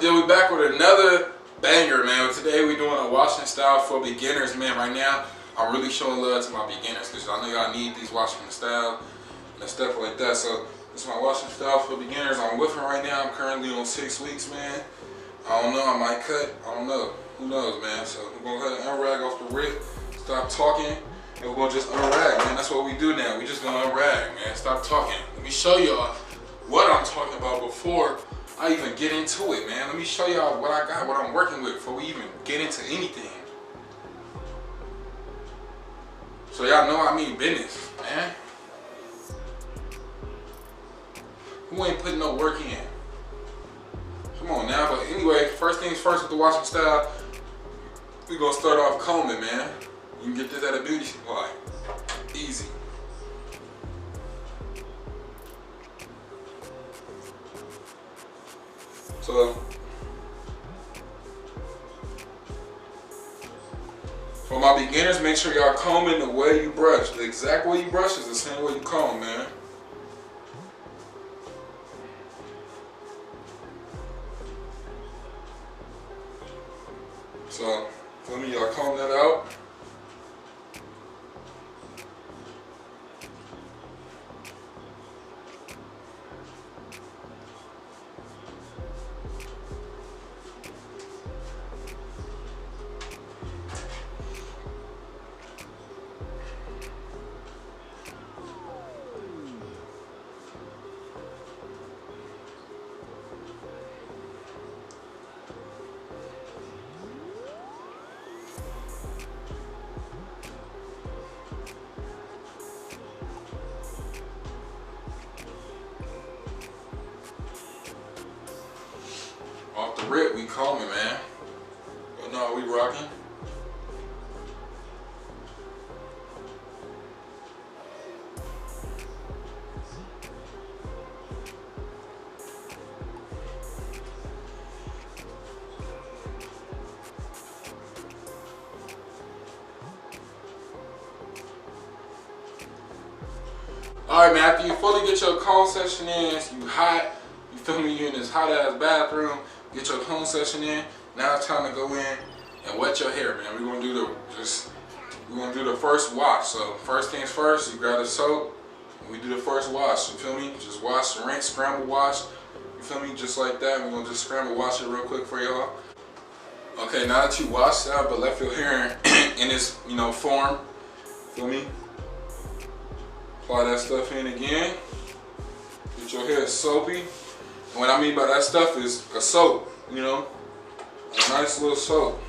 deal. We back with another banger, man. Today we doing a washing style for beginners, man. Right now, I'm really showing love to my beginners because I know y'all need these washing style and stuff like that. So this is my washing style for beginners. I'm whipping right now. I'm currently on 6 weeks, man. I don't know. I might cut. I don't know. Who knows, man? So we're gonna go ahead and unrag off the rip. Stop talking, and we're gonna just unrag, man. That's what we do now. We just gonna unrag, man. Stop talking. Let me show y'all what I'm talking about before I even get into it, man. Let me show y'all what I got, what I'm working with before we even get into anything. So y'all know I mean business, man. Who ain't putting no work in? Come on now, but anyway, first things first with the washing style, we gonna start off combing, man. You can get this at a beauty supply. Easy. So, for my beginners, make sure y'all combing the way you brush. The exact way you brush is the same way you comb, man. So, let me y'all comb that out. Off the rip, we combing, man. But no, we rocking. Alright, man, after you fully get your comb section in, you hot, you feel me, you in this hot ass bathroom, get your comb section in. Now it's time to go in and wet your hair, man. We're gonna do the first wash. So first things first, you grab the soap and we do the first wash. You feel me? Just wash, rinse, scramble wash. You feel me? Just like that. We're gonna just scramble wash it real quick for y'all. Okay, now that you washed out but left your hair in this, you know, form, feel me? Apply that stuff in again. Get your hair soapy. And what I mean by that stuff is a soap, you know, a nice little soap.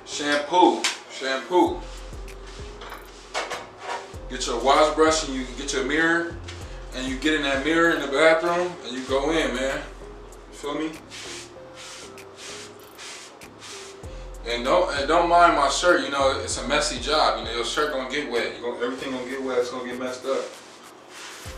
Shampoo. Get your wash brush and you get your mirror and you get in that mirror in the bathroom and you go in, man. You feel me? And don't mind my shirt, you know, it's a messy job. You know, your shirt gonna get wet. Everything gonna get wet, it's gonna get messed up.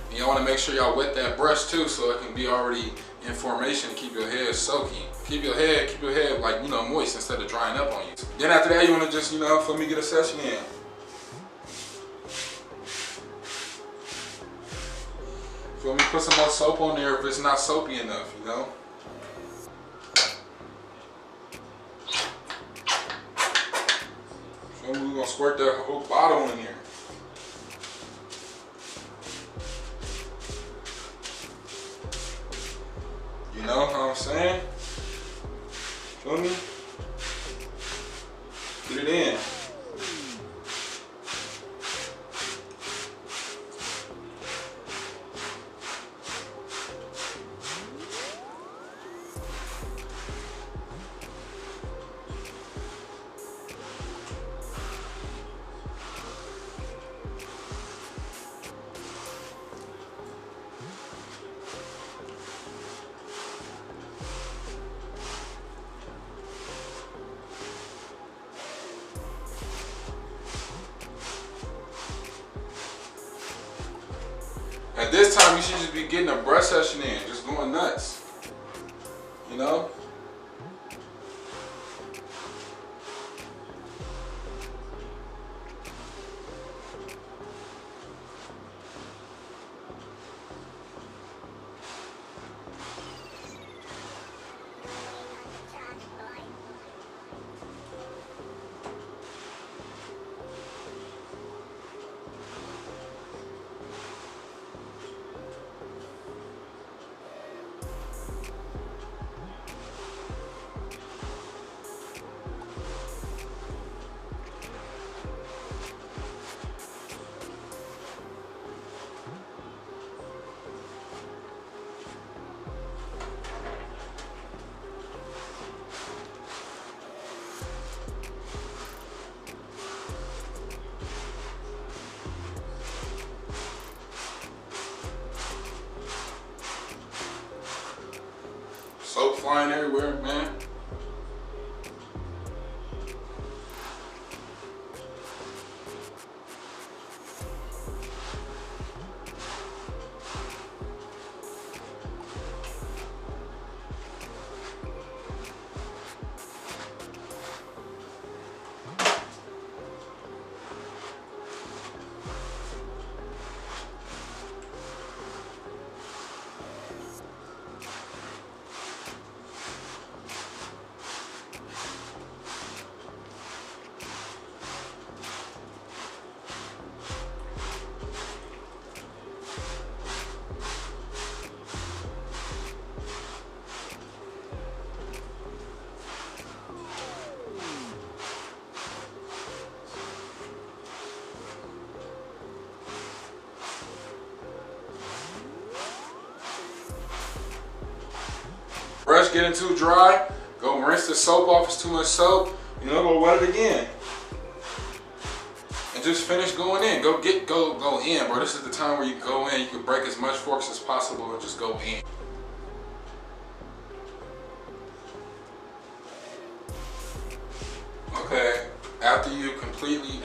And y'all wanna make sure y'all wet that brush too so it can be already in formation to keep your hair soaky. Keep your head like, you know, moist instead of drying up on you. Then after that, you wanna just, you know, let me get a session in. Feel me? Put some more soap on there if it's not soapy enough, you know? We're gonna squirt that whole bottle in here. You know what I'm saying? Feel me? Get it in. At this time, you should just be getting a brush session in, just going nuts. You know? Soap flying everywhere, man. Brush getting too dry, go rinse the soap off. It's too much soap, you know, go wet it again. And just finish going in. Go in, bro. This is the time where you go in. You can break as much forks as possible and just go in. Okay, after you completely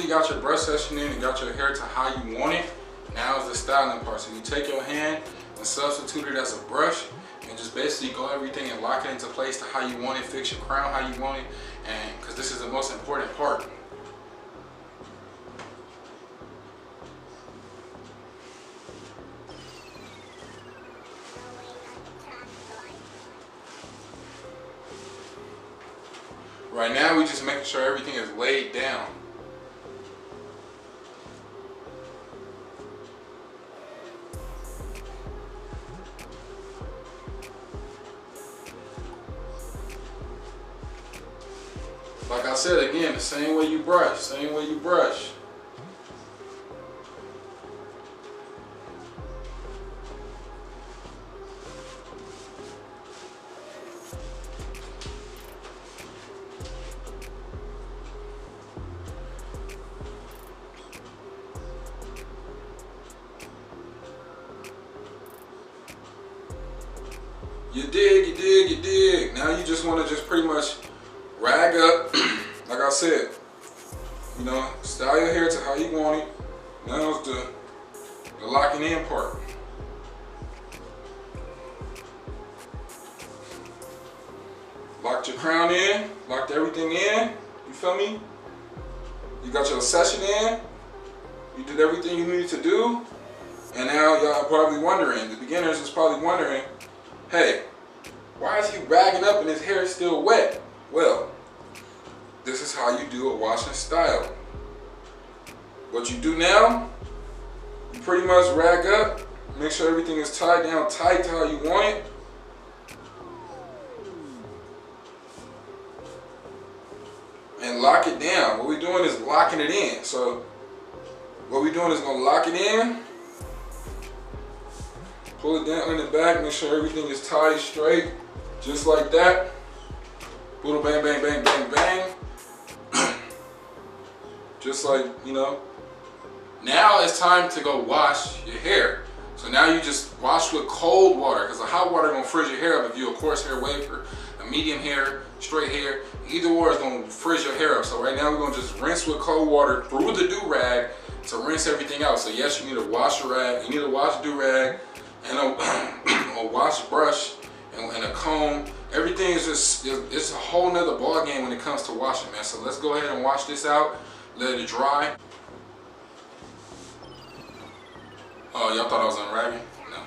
got your brush session in and got your hair to how you want it, now is the styling part. So you take your hand and substitute it as a brush and just basically go everything and lock it into place to how you want it, fix your crown how you want it, and because this is the most important part. Right now, we just making sure everything is laid down. Like I said again, the same way you brush, same way you brush. You dig, you dig, you dig. Now you just want to just pretty much rag up, like I said, you know, style your hair to how you want it. Now it's the locking in part. Locked your crown in, locked everything in, you feel me? You got your session in, you did everything you needed to do, and now y'all probably wondering, the beginners is probably wondering, hey, why is he ragging up and his hair is still wet? Well, this is how you do a wash and style. What you do now, you pretty much rag up, make sure everything is tied down tight to how you want it. And lock it down. What we're doing is locking it in. So what we're doing is gonna lock it in, pull it down in the back, make sure everything is tied straight, just like that. Boodle bang, bang, bang, bang, bang. Just like, you know. Now it's time to go wash your hair. So now you just wash with cold water, because the hot water gonna frizz your hair up if you're a coarse hair waver, a medium hair, straight hair. Either or is gonna frizz your hair up. So right now we're gonna just rinse with cold water through the do-rag to rinse everything out. So yes, you need to wash your rag, you need to wash do-rag, and a wash brush and a comb. Everything is just, it's a whole nother ball game when it comes to washing, man. So let's go ahead and wash this out, let it dry. Oh, y'all thought I was unragging? No.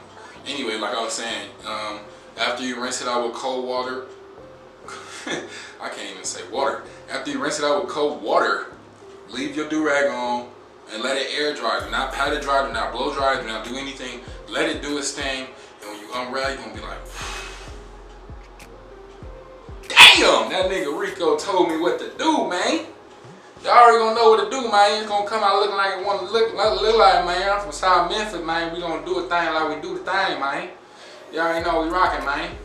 Anyway, like I was saying, after you rinse it out with cold water, I can't even say water. After you rinse it out with cold water, leave your do-rag on and let it air dry. Do not pat it dry, do not blow dry, do not do anything. Let it do its thing, and when you unrag, you're gonna be like, damn, that nigga Rico told me what to do, man. Y'all already gonna know what to do, man. It's gonna come out looking like it wanna look like, man. I'm from South Memphis, man. We gonna do a thing like we do the thing, man. Y'all already know we rocking, man.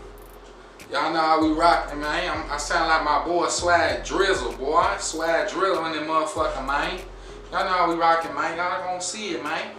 Y'all know how we rocking, man. I sound like my boy Swag Drizzle, boy. Swag Drizzle in that motherfucker, man. Y'all know how we rocking, man. Y'all gonna see it, man.